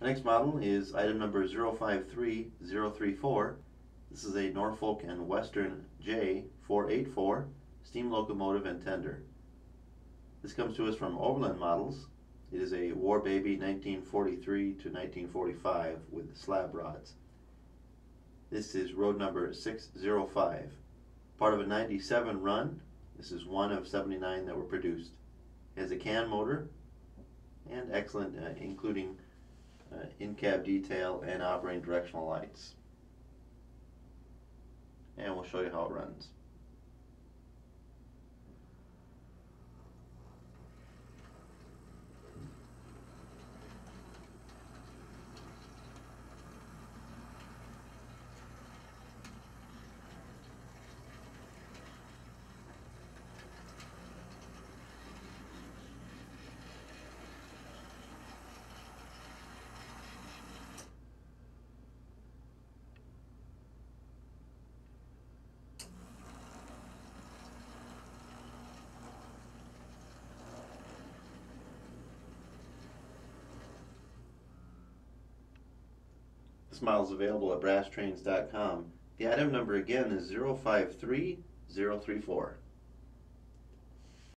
The next model is item number 053034. This is a Norfolk and Western J484 steam locomotive and tender. This comes to us from Overland Models. It is a War Baby 1943 to 1945 with slab rods. This is road number 605. Part of a 97 run. This is one of 79 that were produced. It has a can motor and excellent including in-cab detail and operating directional lights. And we'll show you how it runs. This model is available at brasstrains.com. The item number again is 053034.